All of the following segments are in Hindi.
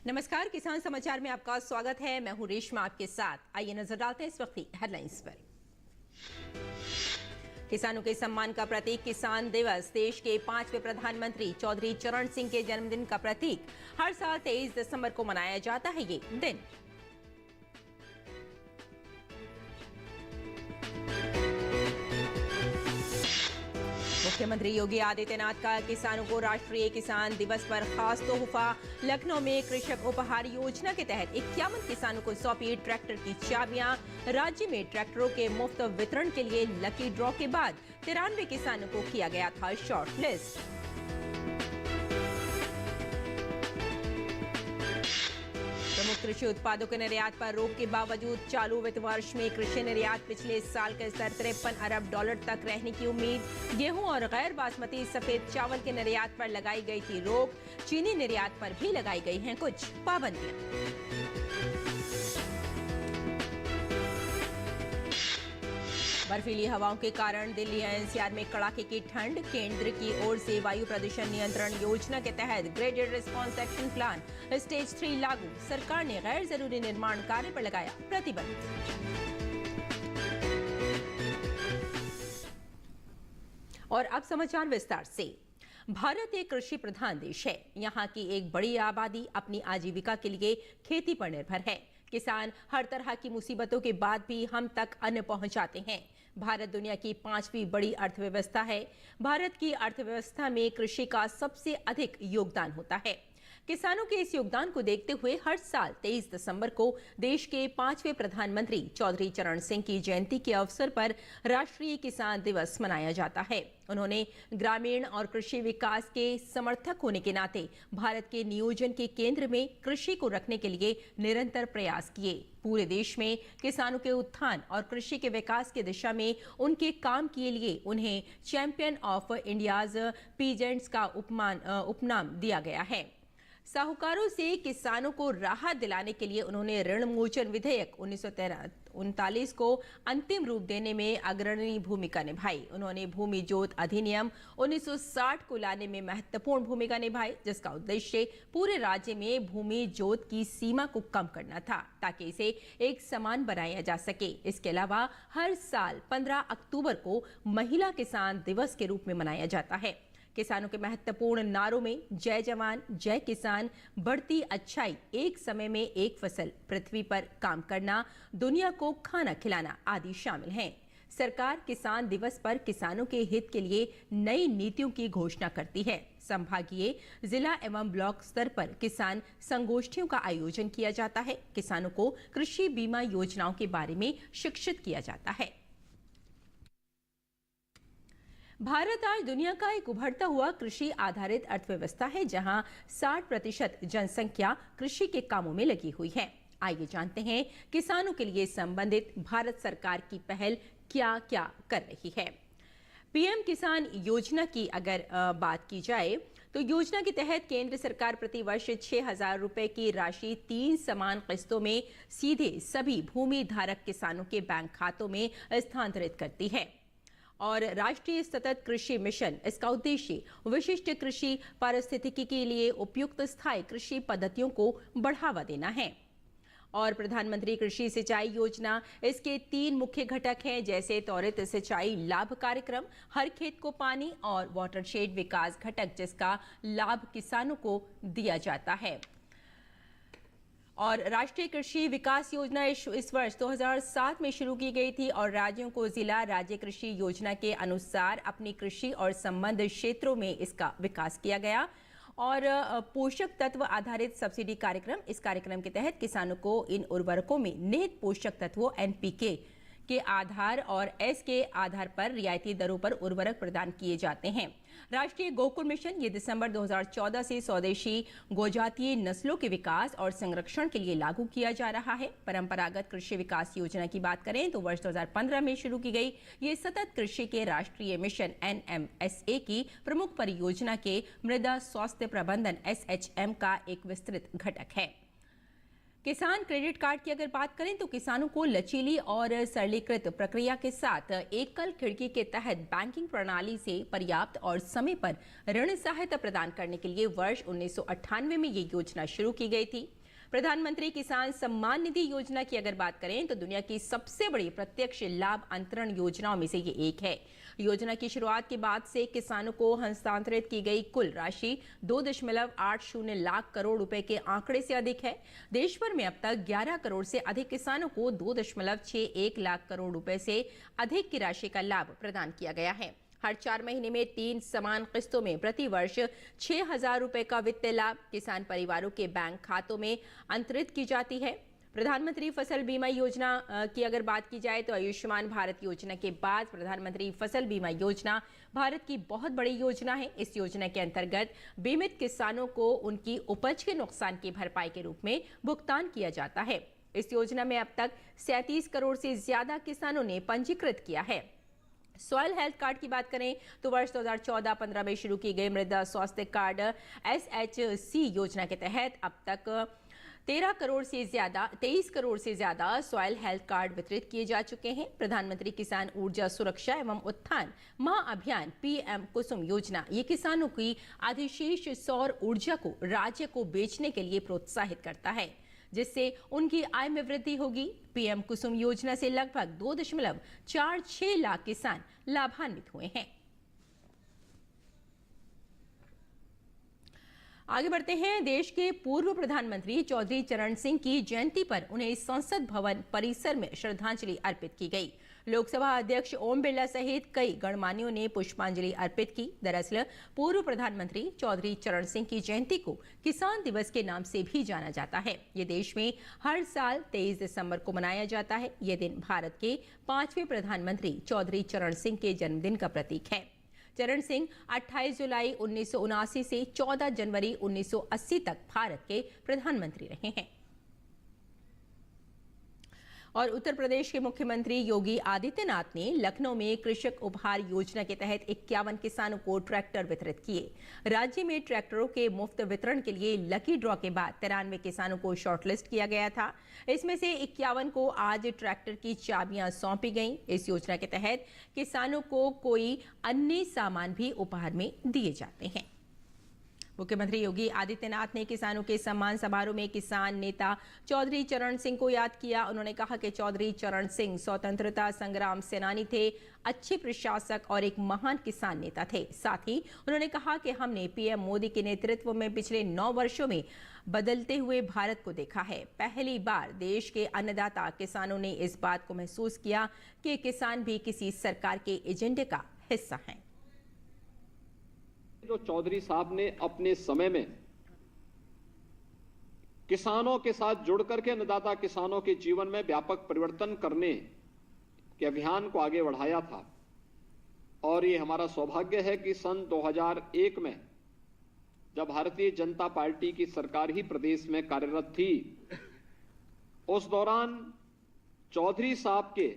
नमस्कार, किसान समाचार में आपका स्वागत है। मैं हूं रेशमा आपके साथ। आइए नजर डालते हैं इस वक्त की हेडलाइंस पर। किसानों के सम्मान का प्रतीक किसान दिवस, देश के 5वें प्रधानमंत्री चौधरी चरण सिंह के जन्मदिन का प्रतीक। हर साल 23 दिसंबर को मनाया जाता है ये दिन। मुख्यमंत्री योगी आदित्यनाथ का किसानों को राष्ट्रीय किसान दिवस पर खास तोहफा। लखनऊ में कृषक उपहार योजना के तहत 51 किसानों को सौंपी ट्रैक्टर की चाबियां। राज्य में ट्रैक्टरों के मुफ्त वितरण के लिए लकी ड्रॉ के बाद 93 किसानों को किया गया था शॉर्ट लिस्ट। प्रमुख कृषि उत्पादों के निर्यात पर रोक के बावजूद चालू वित्त वर्ष में कृषि निर्यात पिछले साल के स्तर $53 अरब तक रहने की उम्मीद। गेहूं और गैर बासमती सफेद चावल के निर्यात पर लगाई गई थी रोक। चीनी निर्यात पर भी लगाई गई हैं कुछ पाबंदियां। बर्फीली हवाओं के कारण दिल्ली एनसीआर में कड़ाके की ठंड। केंद्र की ओर से वायु प्रदूषण नियंत्रण योजना के तहत graded response action plan stage 3 लागू। सरकार ने गैर जरूरी निर्माण कार्य पर लगाया प्रतिबंध। और अब समाचार विस्तार से। भारत एक कृषि प्रधान देश है। यहाँ की एक बड़ी आबादी अपनी आजीविका के लिए खेती पर निर्भर है। किसान हर तरह की मुसीबतों के बाद भी हम तक अन्न पहुंचाते हैं। भारत दुनिया की 5वीं बड़ी अर्थव्यवस्था है। भारत की अर्थव्यवस्था में कृषि का सबसे अधिक योगदान होता है। किसानों के इस योगदान को देखते हुए हर साल 23 दिसंबर को देश के 5वें प्रधानमंत्री चौधरी चरण सिंह की जयंती के अवसर पर राष्ट्रीय किसान दिवस मनाया जाता है। उन्होंने ग्रामीण और कृषि विकास के समर्थक होने के नाते भारत के नियोजन के केंद्र में कृषि को रखने के लिए निरंतर प्रयास किए। पूरे देश में किसानों के उत्थान और कृषि के विकास की दिशा में उनके काम के लिए उन्हें चैंपियन ऑफ इंडियाज पीजेंट्स का उपनाम दिया गया है। साहूकारों से किसानों को राहत दिलाने के लिए उन्होंने ऋण मोचन विधेयक 1939 को अंतिम रूप देने में अग्रणी भूमिका निभाई। उन्होंने भूमि जोत अधिनियम 1960 को लाने में महत्वपूर्ण भूमिका निभाई, जिसका उद्देश्य पूरे राज्य में भूमि जोत की सीमा को कम करना था ताकि इसे एक समान बनाया जा सके। इसके अलावा हर साल 15 अक्टूबर को महिला किसान दिवस के रूप में मनाया जाता है। किसानों के महत्वपूर्ण नारों में जय जवान, जय किसान, बढ़ती अच्छाई, एक समय में एक फसल, पृथ्वी पर काम करना, दुनिया को खाना खिलाना आदि शामिल हैं। सरकार किसान दिवस पर किसानों के हित के लिए नई नीतियों की घोषणा करती है। संभागीय, जिला एवं ब्लॉक स्तर पर किसान संगोष्ठियों का आयोजन किया जाता है। किसानों को कृषि बीमा योजनाओं के बारे में शिक्षित किया जाता है। भारत आज दुनिया का एक उभरता हुआ कृषि आधारित अर्थव्यवस्था है, जहां 60% जनसंख्या कृषि के कामों में लगी हुई है। आइए जानते हैं किसानों के लिए संबंधित भारत सरकार की पहल क्या क्या कर रही है। पीएम किसान योजना की अगर बात की जाए तो योजना के तहत केंद्र सरकार प्रतिवर्ष 6,000 रुपए की राशि 3 समान किस्तों में सीधे सभी भूमि धारक किसानों के बैंक खातों में स्थानांतरित करती है। और राष्ट्रीय सतत कृषि मिशन, इसका उद्देश्य विशिष्ट कृषि पारिस्थितिकी के लिए उपयुक्त स्थायी कृषि पद्धतियों को बढ़ावा देना है। और प्रधानमंत्री कृषि सिंचाई योजना, इसके 3 मुख्य घटक हैं, जैसे त्वरित सिंचाई लाभ कार्यक्रम, हर खेत को पानी, और वाटरशेड विकास घटक, जिसका लाभ किसानों को दिया जाता है। और राष्ट्रीय कृषि विकास योजना इस वर्ष 2007 में शुरू की गई थी और राज्यों को जिला राज्य कृषि योजना के अनुसार अपनी कृषि और संबद्ध क्षेत्रों में इसका विकास किया गया। और पोषक तत्व आधारित सब्सिडी कार्यक्रम, इस कार्यक्रम के तहत किसानों को इन उर्वरकों में निहित पोषक तत्वों NPK के आधार और S के आधार पर रियायती दरों पर उर्वरक प्रदान किए जाते हैं। राष्ट्रीय गोकुल मिशन, ये दिसंबर 2014 से स्वदेशी गोजातीय नस्लों के विकास और संरक्षण के लिए लागू किया जा रहा है। परंपरागत कृषि विकास योजना की बात करें तो वर्ष 2015 में शुरू की गई ये सतत कृषि के राष्ट्रीय मिशन NMSA की प्रमुख परियोजना के मृदा स्वास्थ्य प्रबंधन SHM का एक विस्तृत घटक है। किसान क्रेडिट कार्ड की अगर बात करें तो किसानों को लचीली और सरलीकृत प्रक्रिया के साथ एकल खिड़की के तहत बैंकिंग प्रणाली से पर्याप्त और समय पर ऋण सहायता प्रदान करने के लिए वर्ष 1998 में ये योजना शुरू की गई थी। प्रधानमंत्री किसान सम्मान निधि योजना की अगर बात करें तो दुनिया की सबसे बड़ी प्रत्यक्ष लाभ अंतरण योजनाओं में से ये एक है। योजना की शुरुआत के बाद से किसानों को हस्तांतरित की गई कुल राशि 2.80 लाख करोड़ रुपए के आंकड़े से अधिक है। देश भर में अब तक 11 करोड़ से अधिक किसानों को 2.61 लाख करोड़ रुपए से अधिक की राशि का लाभ प्रदान किया गया है। हर 4 महीने में 3 समान किस्तों में प्रति वर्ष 6,000 रुपए का वित्तीय लाभ किसान परिवारों के बैंक खातों में अंतरित की जाती है। प्रधानमंत्री फसल बीमा योजना की अगर बात की जाए तो आयुष्मान भारत योजना के बाद प्रधानमंत्री फसल बीमा योजना भारत की बहुत बड़ी योजना है। इस योजना के अंतर्गत बीमित किसानों को उनकी उपज के नुकसान की भरपाई के रूप में भुगतान किया जाता है। इस योजना में अब तक 37 करोड़ से ज्यादा किसानों ने पंजीकृत किया है। सॉइल हेल्थ कार्ड की बात करें तो वर्ष 2014-15 में शुरू की गई मृदा स्वास्थ्य कार्ड SHC योजना के तहत अब तक 23 करोड़ से ज्यादा सॉइल हेल्थ कार्ड वितरित किए जा चुके हैं। प्रधानमंत्री किसान ऊर्जा सुरक्षा एवं उत्थान महाअभियान PM कुसुम योजना ये किसानों की अधिशेष सौर ऊर्जा को राज्य को बेचने के लिए प्रोत्साहित करता है, जिससे उनकी आय में वृद्धि होगी। PM कुसुम योजना से लगभग 2.46 लाख किसान लाभान्वित हुए हैं। आगे बढ़ते हैं। देश के पूर्व प्रधानमंत्री चौधरी चरण सिंह की जयंती पर उन्हें संसद भवन परिसर में श्रद्धांजलि अर्पित की गई। लोकसभा अध्यक्ष ओम बिरला सहित कई गणमान्यों ने पुष्पांजलि अर्पित की। दरअसल पूर्व प्रधानमंत्री चौधरी चरण सिंह की जयंती को किसान दिवस के नाम से भी जाना जाता है। ये देश में हर साल 23 दिसंबर को मनाया जाता है। ये दिन भारत के 5वें प्रधानमंत्री चौधरी चरण सिंह के जन्मदिन का प्रतीक है। चरण सिंह 28 जुलाई 1979 से 14 जनवरी 1980 तक भारत के प्रधानमंत्री रहे हैं। और उत्तर प्रदेश के मुख्यमंत्री योगी आदित्यनाथ ने लखनऊ में कृषक उपहार योजना के तहत 51 किसानों को ट्रैक्टर वितरित किए। राज्य में ट्रैक्टरों के मुफ्त वितरण के लिए लकी ड्रॉ के बाद 93 किसानों को शॉर्टलिस्ट किया गया था। इसमें से 51 को आज ट्रैक्टर की चाबियां सौंपी गईं। इस योजना के तहत किसानों को कोई अन्य सामान भी उपहार में दिए जाते हैं। मुख्यमंत्री योगी आदित्यनाथ ने किसानों के सम्मान समारोह में किसान नेता चौधरी चरण सिंह को याद किया। उन्होंने कहा कि चौधरी चरण सिंह स्वतंत्रता संग्राम सेनानी थे, अच्छे प्रशासक और एक महान किसान नेता थे। साथ ही उन्होंने कहा कि हमने PM मोदी के नेतृत्व में पिछले 9 वर्षों में बदलते हुए भारत को देखा है। पहली बार देश के अन्नदाता किसानों ने इस बात को महसूस किया कि किसान भी किसी सरकार के एजेंडे का हिस्सा हैं। जो चौधरी साहब ने अपने समय में किसानों के साथ जुड़ करके अन्नदाता किसानों के जीवन में व्यापक परिवर्तन करने के अभियान को आगे बढ़ाया था। और ये हमारा सौभाग्य है कि सन 2001 में जब भारतीय जनता पार्टी की सरकार ही प्रदेश में कार्यरत थी, उस दौरान चौधरी साहब के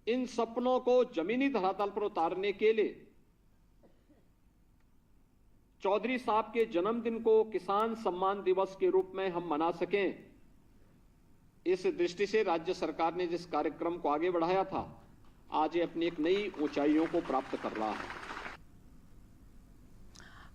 इन सपनों को जमीनी धरातल पर उतारने के लिए चौधरी साहब के जन्मदिन को किसान सम्मान दिवस के रूप में हम मना सकें, इस दृष्टि से राज्य सरकार ने जिस कार्यक्रम को आगे बढ़ाया था, आज ये अपनी एक नई ऊंचाइयों को प्राप्त कर रहा है।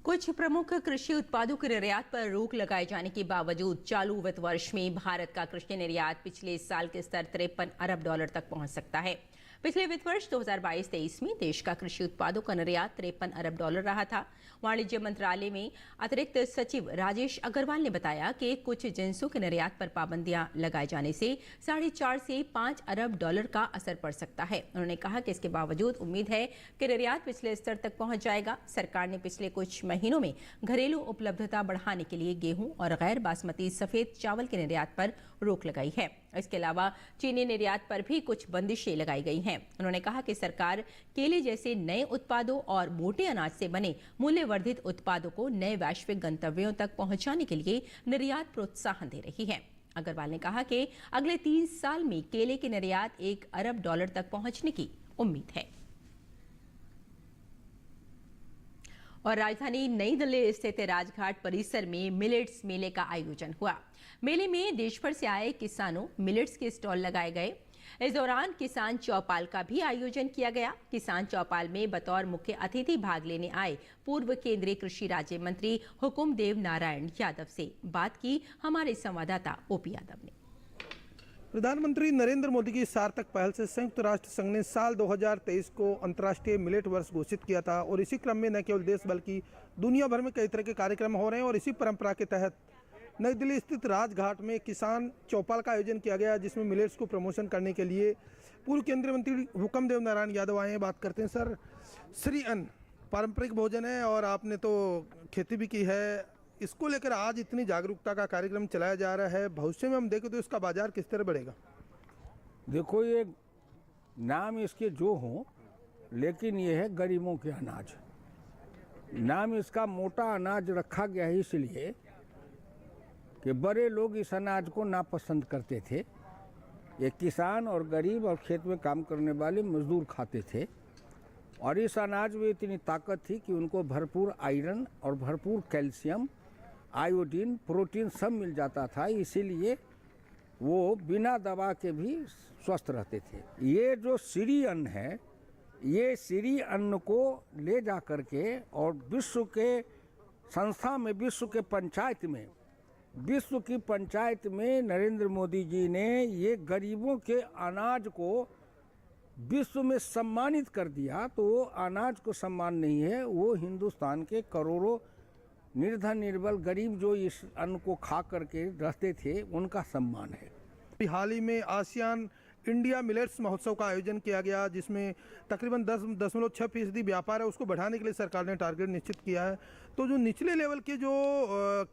कुछ प्रमुख कृषि उत्पादों के निर्यात पर रोक लगाए जाने के बावजूद चालू वित्त वर्ष में भारत का कृषि निर्यात पिछले साल के स्तर $53 अरब तक पहुंच सकता है। पिछले वित्त वर्ष 2022-23 में देश का कृषि उत्पादों का निर्यात $53 अरब रहा था। वाणिज्य मंत्रालय में अतिरिक्त सचिव राजेश अग्रवाल ने बताया कि कुछ जिन्सों के निर्यात पर पाबंदियां लगाए जाने से $4.5 से $5 अरब का असर पड़ सकता है। उन्होंने कहा कि इसके बावजूद उम्मीद है कि निर्यात पिछले स्तर तक पहुंच जाएगा। सरकार ने पिछले कुछ महीनों में घरेलू उपलब्धता बढ़ाने के लिए गेहूं और गैर बासमती सफेद चावल के निर्यात पर रोक लगाई है। इसके अलावा चीनी निर्यात पर भी कुछ बंदिशें लगाई गई हैं। उन्होंने कहा कि सरकार केले जैसे नए उत्पादों और मोटे अनाज से बने मूल्यवर्धित उत्पादों को नए वैश्विक गंतव्यों तक पहुंचाने के लिए निर्यात प्रोत्साहन दे रही है। अग्रवाल ने कहा कि अगले 3 साल में केले के निर्यात $1 अरब तक पहुंचने की उम्मीद है। और राजधानी नई दिल्ली स्थित राजघाट परिसर में मिलेट्स मेले का आयोजन हुआ। मेले में देश भर से आए किसानों मिलेट्स के स्टॉल लगाए गए। इस दौरान किसान चौपाल का भी आयोजन किया गया। किसान चौपाल में बतौर मुख्य अतिथि भाग लेने आए पूर्व केंद्रीय कृषि राज्य मंत्री हुकुमदेव नारायण यादव से बात की हमारे संवाददाता ओपी यादव ने। प्रधानमंत्री नरेंद्र मोदी की सार्थक पहल से संयुक्त राष्ट्र संघ ने साल 2023 को अंतर्राष्ट्रीय मिलेट वर्ष घोषित किया था और इसी क्रम में न केवल देश बल्कि दुनिया भर में कई तरह के कार्यक्रम हो रहे हैं और इसी परंपरा के तहत नई दिल्ली स्थित राजघाट में किसान चौपाल का आयोजन किया गया, जिसमें मिलेट्स को प्रमोशन करने के लिए पूर्व केंद्रीय मंत्री हुकुमदेव नारायण यादव आए हैं। बात करते हैं सर, श्री अन्न पारंपरिक भोजन है और आपने तो खेती भी की है, इसको लेकर आज इतनी जागरूकता का कार्यक्रम चलाया जा रहा है, भविष्य में हम देखें तो इसका बाजार किस तरह बढ़ेगा? देखो, ये नाम इसके जो हों, लेकिन ये है गरीबों के अनाज। नाम इसका मोटा अनाज रखा गया है इसलिए कि बड़े लोग इस अनाज को नापसंद करते थे। ये किसान और गरीब और खेत में काम करने वाले मजदूर खाते थे और इस अनाज में इतनी ताकत थी कि उनको भरपूर आयरन और भरपूर कैल्शियम, आयोडीन, प्रोटीन सब मिल जाता था, इसीलिए वो बिना दवा के भी स्वस्थ रहते थे। ये जो श्री अन्न है, ये श्री अन्न को ले जा कर के और विश्व के संस्था में, विश्व की पंचायत में नरेंद्र मोदी जी ने ये गरीबों के अनाज को विश्व में सम्मानित कर दिया। तो वो अनाज को सम्मान नहीं है, वो हिंदुस्तान के करोड़ों निर्धन निर्बल गरीब जो इस अन्न को खा करके रहते थे, उनका सम्मान है। हाल ही में आसियान इंडिया मिलेट्स महोत्सव का आयोजन किया गया, जिसमें तकरीबन 10.6% व्यापार है, उसको बढ़ाने के लिए सरकार ने टारगेट निश्चित किया है। तो जो निचले लेवल के जो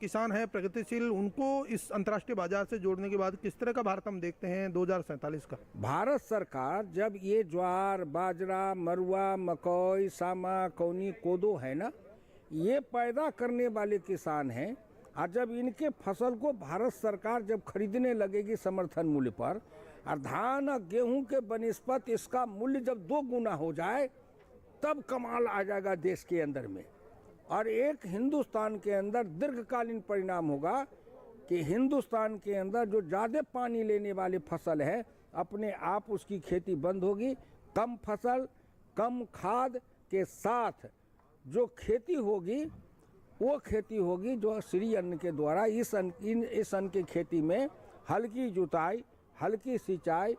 किसान हैं प्रगतिशील, उनको इस अंतर्राष्ट्रीय बाजार से जोड़ने के बाद किस तरह का भारत हम देखते हैं 2047 का? भारत सरकार जब ये ज्वार, बाजरा, मरुआ, मकई, सामा, कौनी, कोदो है ना, ये पैदा करने वाले किसान हैं, और जब इनके फसल को भारत सरकार जब खरीदने लगेगी समर्थन मूल्य पर, और धान और गेहूं के बनिस्पत इसका मूल्य जब 2 गुना हो जाए, तब कमाल आ जाएगा देश के अंदर में। और एक हिंदुस्तान के अंदर दीर्घकालीन परिणाम होगा कि हिंदुस्तान के अंदर जो ज़्यादा पानी लेने वाली फसल है, अपने आप उसकी खेती बंद होगी। कम फसल, कम खाद के साथ जो खेती होगी, वो खेती होगी जो श्री अन्न के द्वारा इस अन्न की खेती में हल्की जुताई, हल्की सिंचाई,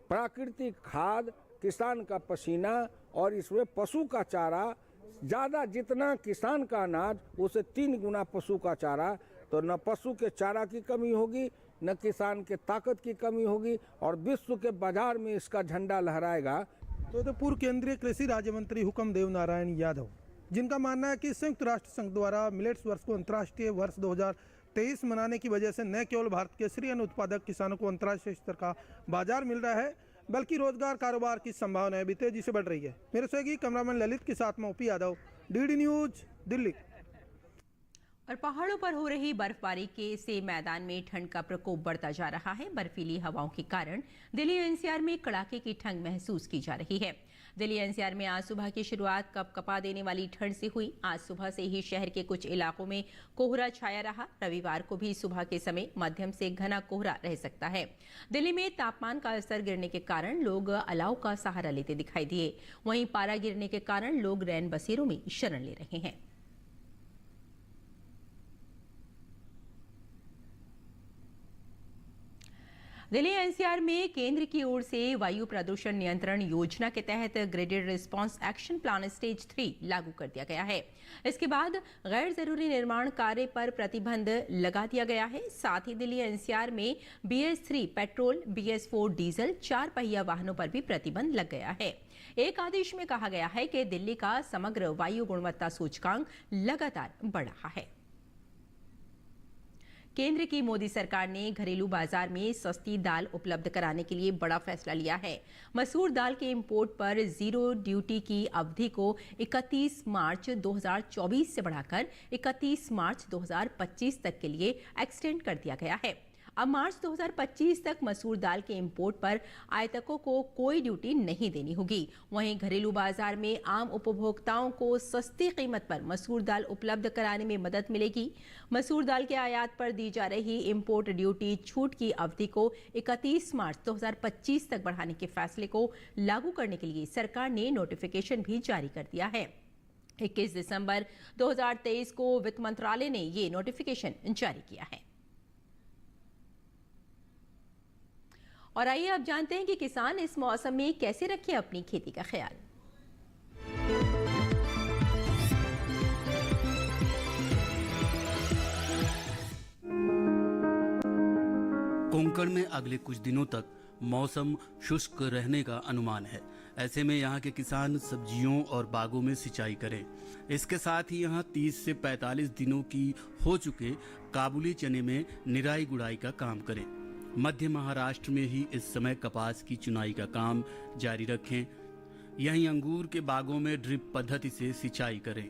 प्राकृतिक खाद, किसान का पसीना और इसमें पशु का चारा, ज़्यादा जितना किसान का अनाज उसे 3 गुना पशु का चारा, तो न पशु के चारा की कमी होगी, न किसान के ताकत की कमी होगी और विश्व के बाजार में इसका झंडा लहराएगा। तो पूर्व केंद्रीय कृषि राज्य मंत्री हुकुमदेव नारायण यादव, जिनका मानना है कि संयुक्त राष्ट्र संघ द्वारा मिलेट्स वर्ष को अंतर्राष्ट्रीय वर्ष 2023 मनाने की वजह से न केवल भारत के श्री अन्न उत्पादक किसानों को अंतर्राष्ट्रीय स्तर का बाजार मिल रहा है, बल्कि रोजगार कारोबार की संभावनाएं भी तेजी से बढ़ रही है। मेरे सहयोगी कैमरामैन ललित के साथ में OP Yadav, DD news, Delhi. और पहाड़ों पर हो रही बर्फबारी से मैदान में ठंड का प्रकोप बढ़ता जा रहा है। बर्फीली हवाओं के कारण दिल्ली एनसीआर में कड़ाके की ठंड महसूस की जा रही है। दिल्ली एनसीआर में आज सुबह की शुरुआत कपकपा देने वाली ठंड से हुई। आज सुबह से ही शहर के कुछ इलाकों में कोहरा छाया रहा। रविवार को भी सुबह के समय मध्यम से घना कोहरा रह सकता है। दिल्ली में तापमान का स्तर गिरने के कारण लोग अलाव का सहारा लेते दिखाई दिए। वहीं पारा गिरने के कारण लोग रैन बसेरों में शरण ले रहे हैं। दिल्ली एनसीआर में केंद्र की ओर से वायु प्रदूषण नियंत्रण योजना के तहत graded response action plan stage 3 लागू कर दिया गया है। इसके बाद गैर जरूरी निर्माण कार्य पर प्रतिबंध लगा दिया गया है। साथ ही दिल्ली एनसीआर में BS3 पेट्रोल, BS4 डीजल 4 पहिया वाहनों पर भी प्रतिबंध लग गया है। एक आदेश में कहा गया है कि दिल्ली का समग्र वायु गुणवत्ता सूचकांक लगातार बढ़ रहा है। केंद्र की मोदी सरकार ने घरेलू बाजार में सस्ती दाल उपलब्ध कराने के लिए बड़ा फैसला लिया है। मसूर दाल के इंपोर्ट पर 0 ड्यूटी की अवधि को 31 मार्च 2024 से बढ़ाकर 31 मार्च 2025 तक के लिए एक्सटेंड कर दिया गया है। अब मार्च 2025 तक मसूर दाल के इंपोर्ट पर आयातकों को कोई ड्यूटी नहीं देनी होगी। वहीं घरेलू बाजार में आम उपभोक्ताओं को सस्ती कीमत पर मसूर दाल उपलब्ध कराने में मदद मिलेगी। मसूर दाल के आयात पर दी जा रही इंपोर्ट ड्यूटी छूट की अवधि को 31 मार्च 2025 तक बढ़ाने के फैसले को लागू करने के लिए सरकार ने नोटिफिकेशन भी जारी कर दिया है। 21 दिसंबर 2023 को वित्त मंत्रालय ने ये नोटिफिकेशन जारी किया है। और आइए अब जानते हैं कि किसान इस मौसम में कैसे रखें अपनी खेती का ख्याल। कोंकण में अगले कुछ दिनों तक मौसम शुष्क रहने का अनुमान है। ऐसे में यहाँ के किसान सब्जियों और बागों में सिंचाई करें। इसके साथ ही यहाँ 30 से 45 दिनों की हो चुके काबुली चने में निराई गुड़ाई का काम करें। मध्य महाराष्ट्र में ही इस समय कपास की चुनाई का काम जारी रखें। यहीं अंगूर के बागों में ड्रिप पद्धति से सिंचाई करें।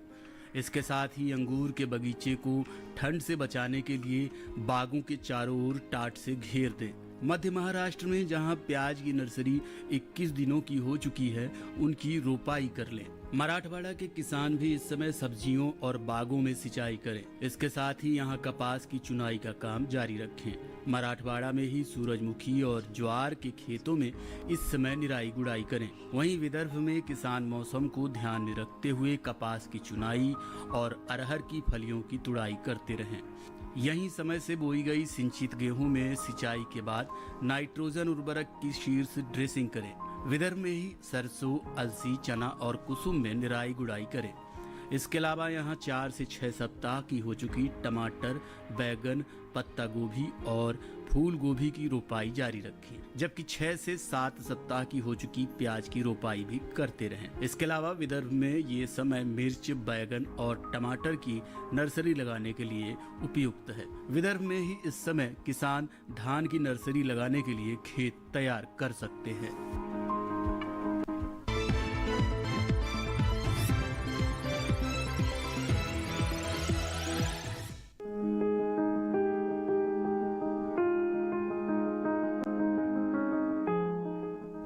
इसके साथ ही अंगूर के बगीचे को ठंड से बचाने के लिए बागों के चारों ओर टाट से घेर दें। मध्य महाराष्ट्र में जहां प्याज की नर्सरी 21 दिनों की हो चुकी है, उनकी रोपाई कर लें। मराठवाड़ा के किसान भी इस समय सब्जियों और बागों में सिंचाई करें। इसके साथ ही यहां कपास की चुनाई का काम जारी रखें। मराठवाड़ा में ही सूरजमुखी और ज्वार के खेतों में इस समय निराई गुड़ाई करें। वहीं विदर्भ में किसान मौसम को ध्यान में रखते हुए कपास की चुनाई और अरहर की फलियों की तुड़ाई करते रहें। यही समय से बोई गई सिंचित गेहूं में सिंचाई के बाद नाइट्रोजन उर्वरक की शीर्ष ड्रेसिंग करें। विदर्भ में ही सरसों, अलसी, चना और कुसुम में निराई गुड़ाई करें। इसके अलावा यहाँ 4 से 6 सप्ताह की हो चुकी टमाटर, बैगन, पत्ता गोभी और फूल गोभी की रोपाई जारी रखें, जबकि 6 से 7 सप्ताह की हो चुकी प्याज की रोपाई भी करते रहें। इसके अलावा विदर्भ में ये समय मिर्च, बैगन और टमाटर की नर्सरी लगाने के लिए उपयुक्त है। विदर्भ में ही इस समय किसान धान की नर्सरी लगाने के लिए खेत तैयार कर सकते हैं।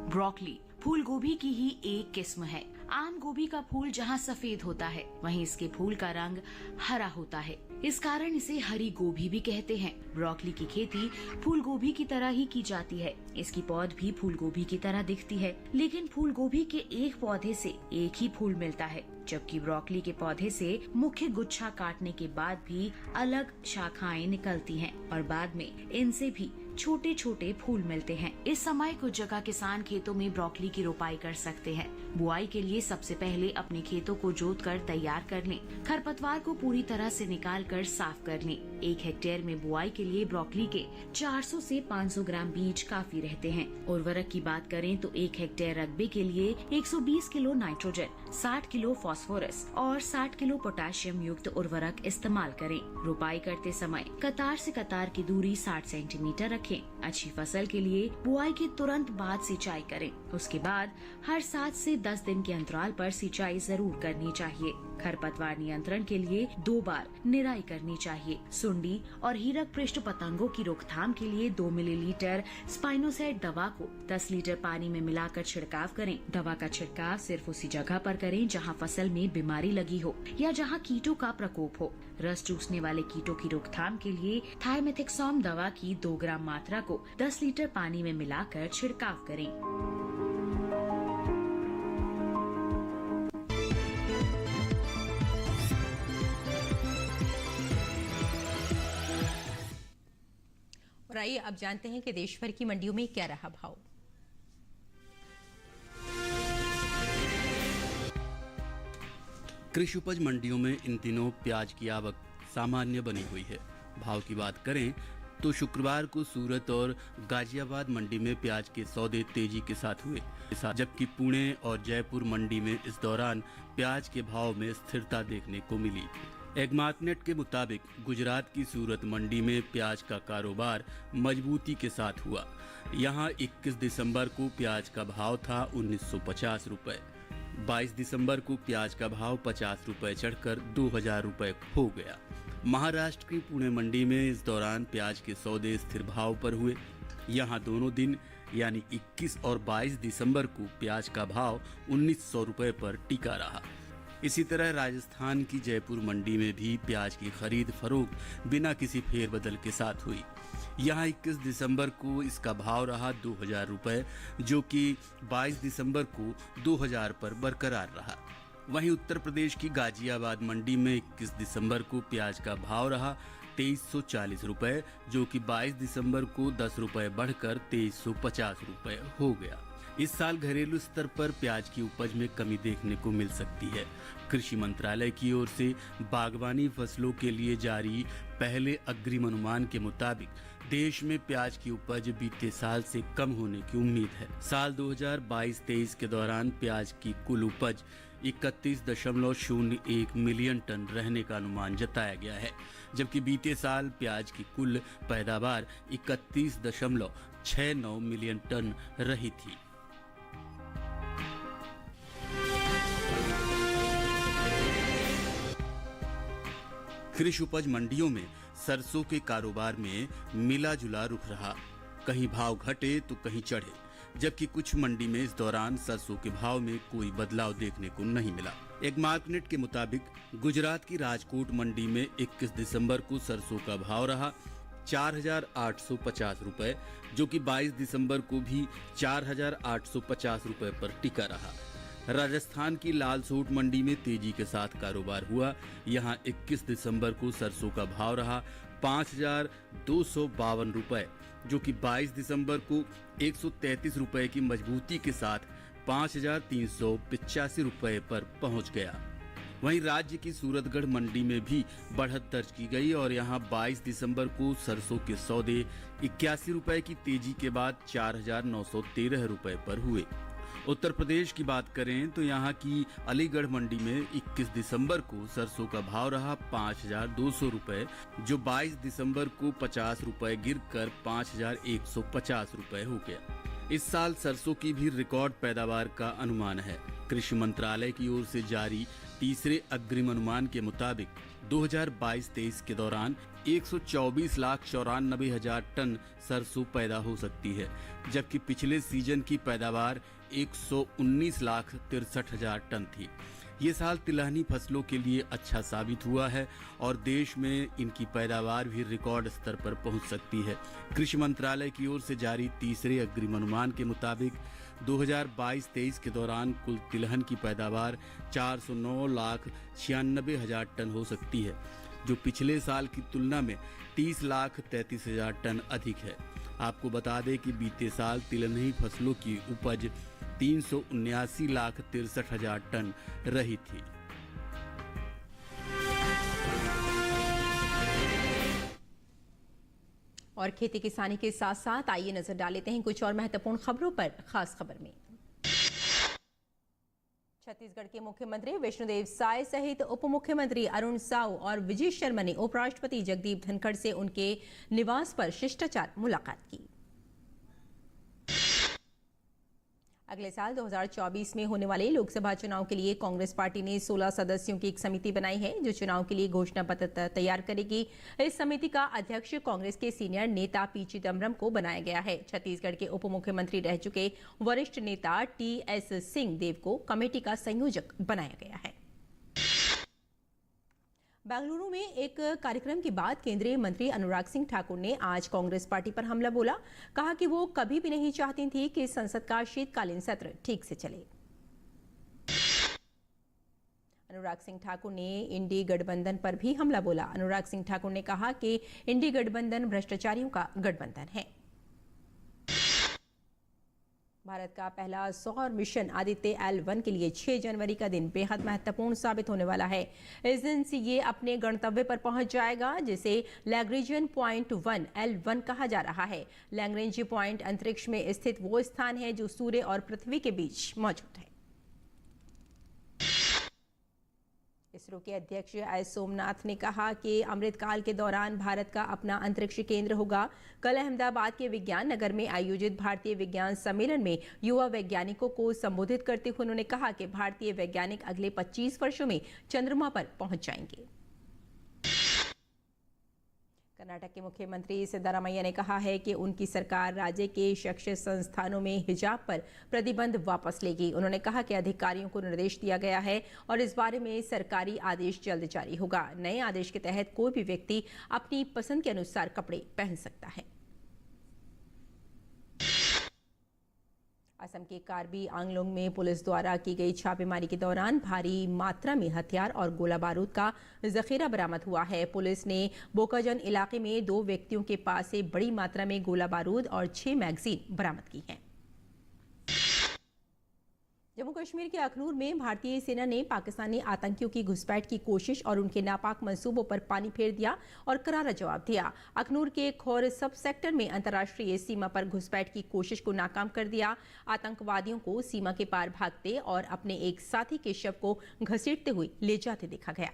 ब्रोकली फूल गोभी की ही एक किस्म है। आम गोभी का फूल जहाँ सफेद होता है, वहीं इसके फूल का रंग हरा होता है। इस कारण इसे हरी गोभी भी कहते हैं। ब्रोकली की खेती फूल गोभी की तरह ही की जाती है। इसकी पौध भी फूल गोभी की तरह दिखती है, लेकिन फूल गोभी के एक पौधे से एक ही फूल मिलता है, जबकि ब्रोकली के पौधे से मुख्य गुच्छा काटने के बाद भी अलग शाखाएं निकलती हैं और बाद में इनसे भी छोटे छोटे फूल मिलते हैं। इस समय कुछ जगह किसान खेतों में ब्रोकली की रोपाई कर सकते हैं। बुआई के लिए सबसे पहले अपने खेतों को जोतकर तैयार कर लें। खरपतवार को पूरी तरह से निकालकर साफ कर लें। 1 हेक्टेयर में बुआई के लिए ब्रोकली के 400 से 500 ग्राम बीज काफी रहते हैं। उर्वरक की बात करें तो 1 हेक्टेयर रकबे के लिए 120 किलो नाइट्रोजन, 60 किलो फास्फोरस और 60 किलो पोटेशियम युक्त उर्वरक इस्तेमाल करें। रोपाई करते समय कतार से कतार की दूरी 60 सेंटीमीटर रखें। अच्छी फसल के लिए बुआई के तुरंत बाद सिंचाई करें। उसके बाद हर 7 से 10 दिन के अंतराल पर सिंचाई जरूर करनी चाहिए। खरपतवार नियंत्रण के लिए 2 बार निराई करनी चाहिए। सुंडी और हीरक पृष्ठ पतंगों की रोकथाम के लिए 2 मिलीलीटर स्पाइनोसाइड दवा को 10 लीटर पानी में मिलाकर छिड़काव करें। दवा का छिड़काव सिर्फ उसी जगह पर करें जहां फसल में बीमारी लगी हो या जहां कीटों का प्रकोप हो। रस चूसने वाले कीटों की रोकथाम के लिए थाइमेथक्सोम दवा की 2 ग्राम मात्रा को 10 लीटर पानी में मिलाकर छिड़काव करें। और आइए अब जानते हैं कि देश भर की मंडियों में क्या रहा भाव। कृषि उपज मंडियों में इन दिनों प्याज की आवक सामान्य बनी हुई है। भाव की बात करें तो शुक्रवार को सूरत और गाजियाबाद मंडी में प्याज के सौदे तेजी के साथ हुए, जबकि पुणे और जयपुर मंडी में इस दौरान प्याज के भाव में स्थिरता देखने को मिली। एग्मार्कनेट के मुताबिक गुजरात की सूरत मंडी में प्याज का कारोबार मजबूती के साथ हुआ। यहां 21 दिसंबर को प्याज का भाव था 1950 रुपए। 22 दिसंबर को प्याज का भाव 50 रुपए चढ़कर 2000 रुपए हो गया। महाराष्ट्र की पुणे मंडी में इस दौरान प्याज के सौदे स्थिर भाव पर हुए। यहाँ दोनों दिन यानी 21 और 22 दिसंबर को प्याज का भाव 1900 रुपए पर टिका रहा। इसी तरह राजस्थान की जयपुर मंडी में भी प्याज की खरीद फरोख्त बिना किसी फेरबदल के साथ हुई। यहाँ 21 दिसंबर को इसका भाव रहा 2000 रुपए, जो कि 22 दिसंबर को 2000 पर बरकरार रहा। वहीं उत्तर प्रदेश की गाजियाबाद मंडी में 21 दिसंबर को प्याज का भाव रहा 2340 रुपए, जो कि 22 दिसंबर को 10 रुपए बढ़कर 2350 रुपए हो गया। इस साल घरेलू स्तर पर प्याज की उपज में कमी देखने को मिल सकती है। कृषि मंत्रालय की ओर से बागवानी फसलों के लिए जारी पहले अग्रिम अनुमान के मुताबिक देश में प्याज की उपज बीते साल से कम होने की उम्मीद है। साल 2022-23 के दौरान प्याज की कुल उपज 31.01 मिलियन टन रहने का अनुमान जताया गया है, जबकि बीते साल प्याज की कुल पैदावार 31.69 मिलियन टन रही थी। कृषि उपज मंडियों में सरसों के कारोबार में मिला जुला रुख रहा। कहीं भाव घटे तो कहीं चढ़े, जबकि कुछ मंडी में इस दौरान सरसों के भाव में कोई बदलाव देखने को नहीं मिला। एक मार्कनेट के मुताबिक गुजरात की राजकोट मंडी में 21 दिसंबर को सरसों का भाव रहा 4850 रुपए, जो कि 22 दिसंबर को भी 4850 रुपए पर टिका रहा। राजस्थान की लालसोट मंडी में तेजी के साथ कारोबार हुआ। यहां 21 दिसंबर को सरसों का भाव रहा 5252 रुपए, जो कि 22 दिसंबर को 133 रुपए की मजबूती के साथ 5385 रुपए पर पहुंच गया। वहीं राज्य की सूरतगढ़ मंडी में भी बढ़त दर्ज की गई और यहां 22 दिसंबर को सरसों के सौदे 81 रुपए की तेजी के बाद 4913 रुपए पर हुए। उत्तर प्रदेश की बात करें तो यहाँ की अलीगढ़ मंडी में 21 दिसंबर को सरसों का भाव रहा 5200 रुपए, जो 22 दिसंबर को 50 रुपए गिरकर 5150 रुपए हो गया। इस साल सरसों की भी रिकॉर्ड पैदावार का अनुमान है। कृषि मंत्रालय की ओर से जारी तीसरे अग्रिम अनुमान के मुताबिक 2022-23 के दौरान 124,94,000 टन सरसों पैदा हो सकती है, जबकि पिछले सीजन की पैदावार 119,63,000 टन थी। ये साल तिलहनी फसलों के लिए अच्छा साबित हुआ है और देश में इनकी पैदावार भी रिकॉर्ड स्तर पर पहुंच सकती है। कृषि मंत्रालय की ओर से जारी तीसरे अग्रिम अनुमान के मुताबिक 2022-23 के दौरान कुल तिलहन की पैदावार 409,96,000 टन हो सकती है, जो पिछले साल की तुलना में 30,33,000 टन अधिक है। आपको बता दें कि बीते साल तिलहनी फसलों की उपज 379,63,000 टन रही थी। और खेती किसानी के साथ साथ आइए नजर डाल लेते हैं कुछ और महत्वपूर्ण खबरों पर। खास खबर में छत्तीसगढ़ के मुख्यमंत्री विष्णुदेव साय सहित उप मुख्यमंत्री अरुण साव और विजय शर्मा ने उपराष्ट्रपति जगदीप धनखड़ से उनके निवास पर शिष्टाचार मुलाकात की। अगले साल 2024 में होने वाले लोकसभा चुनाव के लिए कांग्रेस पार्टी ने 16 सदस्यों की एक समिति बनाई है, जो चुनाव के लिए घोषणा पत्र तैयार करेगी। इस समिति का अध्यक्ष कांग्रेस के सीनियर नेता पी चिदम्बरम को बनाया गया है। छत्तीसगढ़ के उप मुख्यमंत्री रह चुके वरिष्ठ नेता टी.एस. सिंहदेव को कमेटी का संयोजक बनाया गया है। बेंगलुरु में एक कार्यक्रम के बाद केंद्रीय मंत्री अनुराग सिंह ठाकुर ने आज कांग्रेस पार्टी पर हमला बोला। कहा कि वो कभी भी नहीं चाहती थी कि संसद का शीतकालीन सत्र ठीक से चले। अनुराग सिंह ठाकुर ने इंडी गठबंधन पर भी हमला बोला। अनुराग सिंह ठाकुर ने कहा कि इंडी गठबंधन भ्रष्टाचारियों का गठबंधन है। भारत का पहला सौर मिशन आदित्य L1 के लिए 6 जनवरी का दिन बेहद महत्वपूर्ण साबित होने वाला है। इस दिन से ये अपने गंतव्य पर पहुंच जाएगा, जिसे लैग्रेंजियन पॉइंट 1 L1 कहा जा रहा है। लैग्रेंज पॉइंट अंतरिक्ष में स्थित वो स्थान है जो सूर्य और पृथ्वी के बीच मौजूद है। इसरो के अध्यक्ष एस सोमनाथ ने कहा कि अमृतकाल के दौरान भारत का अपना अंतरिक्ष केंद्र होगा। कल अहमदाबाद के विज्ञान नगर में आयोजित भारतीय विज्ञान सम्मेलन में युवा वैज्ञानिकों को संबोधित करते हुए उन्होंने कहा कि भारतीय वैज्ञानिक अगले 25 वर्षों में चंद्रमा पर पहुंच जाएंगे। कर्नाटक के मुख्यमंत्री सिद्धारामैया ने कहा है कि उनकी सरकार राज्य के शैक्षिक संस्थानों में हिजाब पर प्रतिबंध वापस लेगी। उन्होंने कहा कि अधिकारियों को निर्देश दिया गया है और इस बारे में सरकारी आदेश जल्द जारी होगा। नए आदेश के तहत कोई भी व्यक्ति अपनी पसंद के अनुसार कपड़े पहन सकता है। असम के कार्बी आंगलोंग में पुलिस द्वारा की गई छापेमारी के दौरान भारी मात्रा में हथियार और गोला बारूद का जखीरा बरामद हुआ है। पुलिस ने बोकाजन इलाके में 2 व्यक्तियों के पास से बड़ी मात्रा में गोला बारूद और 6 मैगजीन बरामद की हैं। जम्मू कश्मीर के अखनूर में भारतीय सेना ने पाकिस्तानी आतंकियों की घुसपैठ की कोशिश और उनके नापाक मंसूबों पर पानी फेर दिया और करारा जवाब दिया। अखनूर के खौर सब सेक्टर में अंतर्राष्ट्रीय सीमा पर घुसपैठ की कोशिश को नाकाम कर दिया। आतंकवादियों को सीमा के पार भागते और अपने एक साथी के शव को घसीटते हुए ले जाते देखा गया।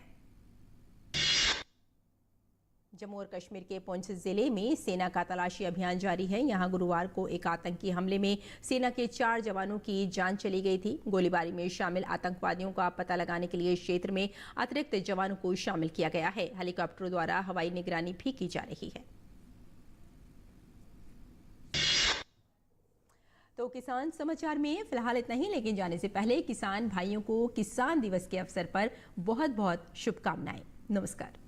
जम्मू और कश्मीर के पुंछ जिले में सेना का तलाशी अभियान जारी है। यहां गुरुवार को एक आतंकी हमले में सेना के 4 जवानों की जान चली गई थी। गोलीबारी में शामिल आतंकवादियों का पता लगाने के लिए क्षेत्र में अतिरिक्त जवानों को शामिल किया गया है। हेलीकॉप्टरों द्वारा हवाई निगरानी भी की जा रही है। तो किसान समाचार में फिलहाल इतना ही, लेकिन जाने से पहले किसान भाइयों को किसान दिवस के अवसर पर बहुत बहुत शुभकामनाएं। नमस्कार।